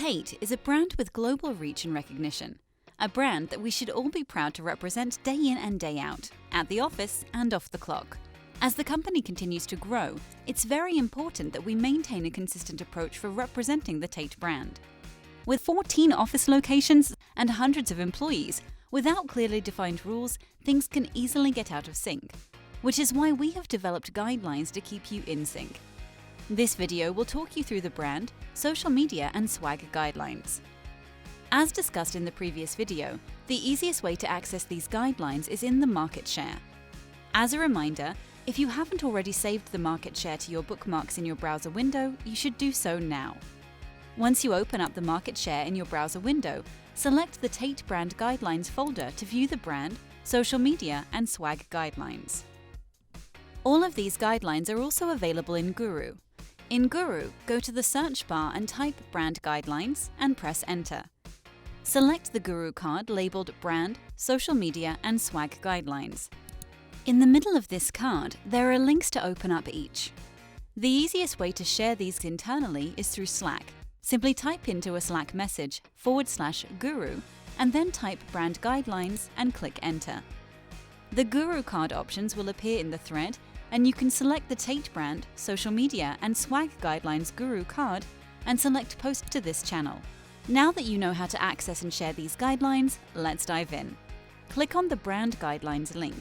TAIT is a brand with global reach and recognition, a brand that we should all be proud to represent day in and day out, at the office and off the clock. As the company continues to grow, it's very important that we maintain a consistent approach for representing the TAIT brand. With 14 office locations and hundreds of employees, without clearly defined rules, things can easily get out of sync, which is why we have developed guidelines to keep you in sync. This video will talk you through the brand, social media and swag guidelines. As discussed in the previous video, the easiest way to access these guidelines is in the market share. As a reminder, if you haven't already saved the market share to your bookmarks in your browser window, you should do so now. Once you open up the market share in your browser window, select the TAIT Brand Guidelines folder to view the brand, social media and swag guidelines. All of these guidelines are also available in Guru. In Guru, go to the search bar and type Brand Guidelines and press Enter. Select the Guru card labeled Brand, Social Media and Swag Guidelines. In the middle of this card, there are links to open up each. The easiest way to share these internally is through Slack. Simply type into a Slack message /Guru and then type Brand Guidelines and click Enter. The Guru card options will appear in the thread, and you can select the TAIT brand, social media and swag guidelines Guru card and select Post to this channel. Now that you know how to access and share these guidelines, let's dive in. Click on the Brand Guidelines link.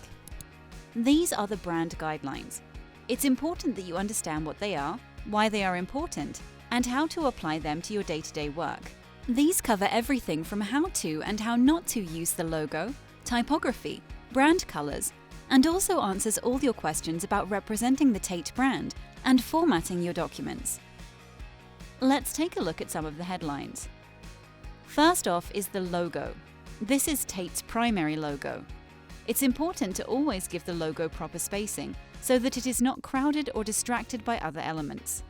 These are the brand guidelines. It's important that you understand what they are, why they are important, and how to apply them to your day-to-day work. These cover everything from how to and how not to use the logo, typography, brand colors, and also answers all your questions about representing the TAIT brand and formatting your documents. Let's take a look at some of the headlines. First off is the logo. This is TAIT's primary logo. It's important to always give the logo proper spacing so that it is not crowded or distracted by other elements.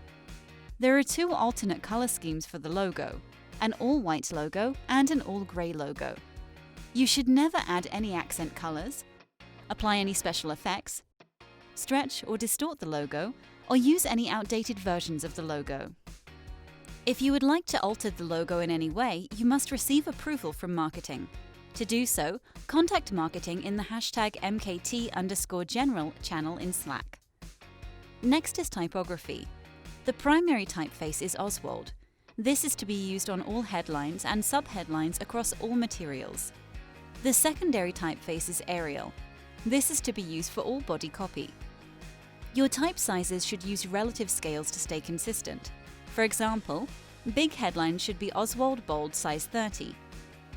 There are two alternate color schemes for the logo, an all-white logo and an all-grey logo. You should never add any accent colors, apply any special effects, stretch or distort the logo, or use any outdated versions of the logo. If you would like to alter the logo in any way, you must receive approval from marketing. To do so, contact marketing in the #MKT_general channel in Slack. Next is typography. The primary typeface is Oswald. This is to be used on all headlines and subheadlines across all materials. The secondary typeface is Arial. This is to be used for all body copy. Your type sizes should use relative scales to stay consistent. For example, big headlines should be Oswald Bold size 30,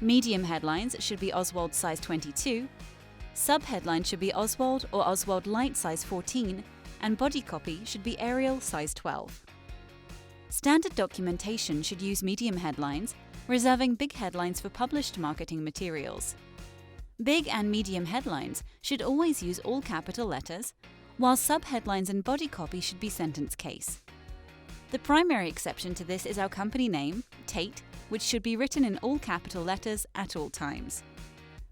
medium headlines should be Oswald size 22, subheadline should be Oswald or Oswald Light size 14, and body copy should be Arial size 12. Standard documentation should use medium headlines, reserving big headlines for published marketing materials. Big and medium headlines should always use all capital letters, while subheadlines and body copy should be sentence case. The primary exception to this is our company name, TAIT, which should be written in all capital letters at all times.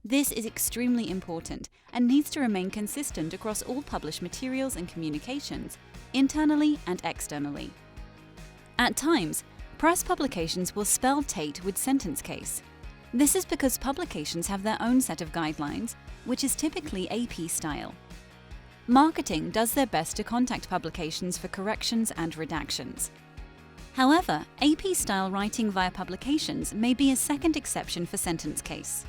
This is extremely important and needs to remain consistent across all published materials and communications, internally and externally. At times, press publications will spell TAIT with sentence case. This is because publications have their own set of guidelines, which is typically AP style. Marketing does their best to contact publications for corrections and redactions. However, AP style writing via publications may be a second exception for sentence case.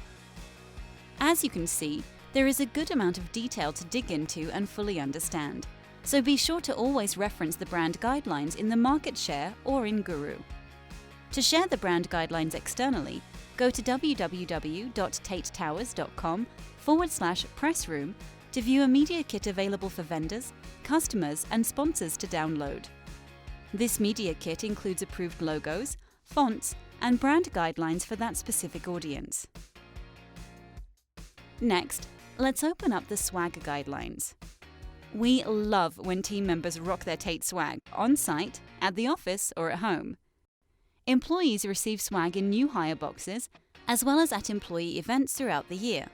As you can see, there is a good amount of detail to dig into and fully understand, so be sure to always reference the brand guidelines in the market share or in Guru. To share the brand guidelines externally, go to www.taittowers.com/pressroom to view a media kit available for vendors, customers, and sponsors to download. This media kit includes approved logos, fonts, and brand guidelines for that specific audience. Next, let's open up the swag guidelines. We love when team members rock their TAIT swag on site, at the office, or at home. Employees receive swag in new hire boxes, as well as at employee events throughout the year.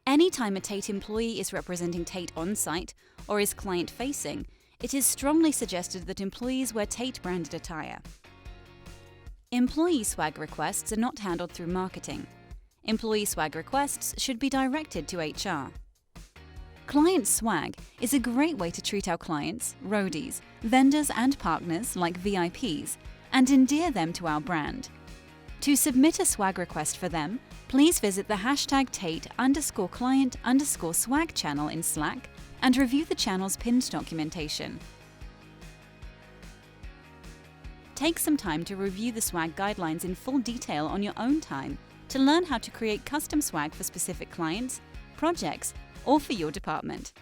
Anytime a TAIT employee is representing TAIT on-site or is client-facing, it is strongly suggested that employees wear TAIT branded attire. Employee swag requests are not handled through marketing. Employee swag requests should be directed to HR. Client swag is a great way to treat our clients, roadies, vendors and partners like VIPs and endear them to our brand. To submit a swag request for them, please visit the #TAIT_client_swag channel in Slack and review the channel's pinned documentation. Take some time to review the swag guidelines in full detail on your own time to learn how to create custom swag for specific clients, projects, or for your department.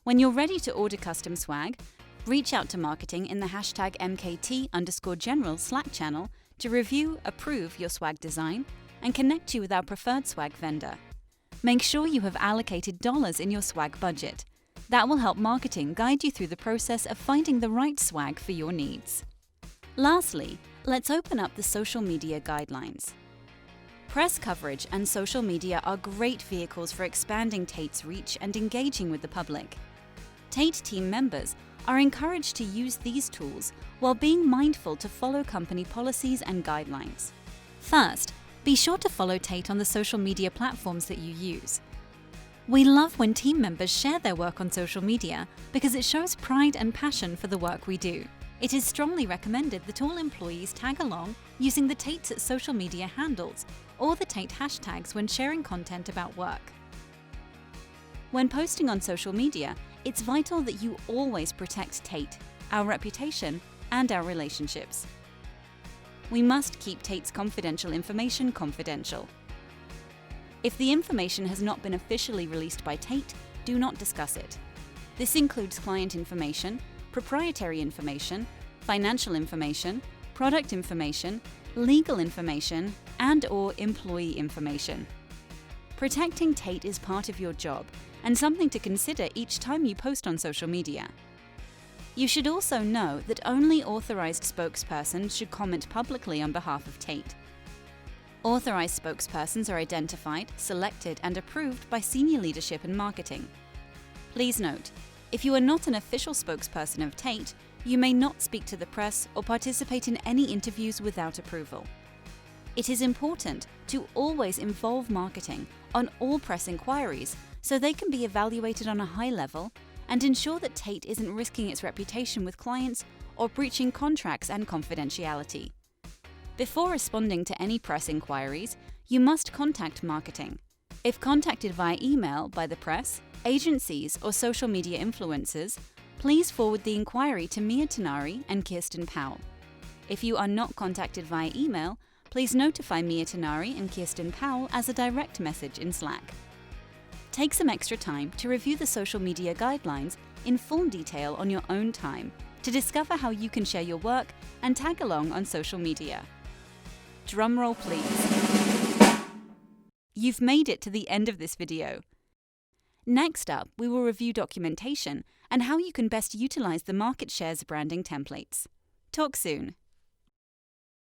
When you're ready to order custom swag, reach out to marketing in the #MKT_general Slack channel to review, approve your swag design, and connect you with our preferred swag vendor. Make sure you have allocated dollars in your swag budget. That will help marketing guide you through the process of finding the right swag for your needs. Lastly, let's open up the social media guidelines. Press coverage and social media are great vehicles for expanding TAIT's reach and engaging with the public. TAIT team members are encouraged to use these tools while being mindful to follow company policies and guidelines. First, be sure to follow TAIT on the social media platforms that you use. We love when team members share their work on social media because it shows pride and passion for the work we do. It is strongly recommended that all employees tag along using the TAIT's social media handles or the TAIT hashtags when sharing content about work. When posting on social media, it's vital that you always protect TAIT, our reputation, and our relationships. We must keep TAIT's confidential information confidential. If the information has not been officially released by TAIT, do not discuss it. This includes client information, proprietary information, financial information, product information, legal information, and/or employee information. Protecting TAIT is part of your job and something to consider each time you post on social media. You should also know that only authorized spokespersons should comment publicly on behalf of TAIT. Authorized spokespersons are identified, selected, and approved by senior leadership in marketing. Please note, if you are not an official spokesperson of TAIT, you may not speak to the press or participate in any interviews without approval. It is important to always involve marketing on all press inquiries so they can be evaluated on a high level and ensure that TAIT isn't risking its reputation with clients or breaching contracts and confidentiality. Before responding to any press inquiries, you must contact marketing. If contacted via email by the press, agencies, or social media influencers, please forward the inquiry to Mia Tenari and Kirsten Powell. If you are not contacted via email, please notify Mia Tenari and Kirsten Powell as a direct message in Slack. Take some extra time to review the social media guidelines in full detail on your own time to discover how you can share your work and tag along on social media. Drumroll please. You've made it to the end of this video. Next up, we will review documentation and how you can best utilize the market shares branding templates. Talk soon.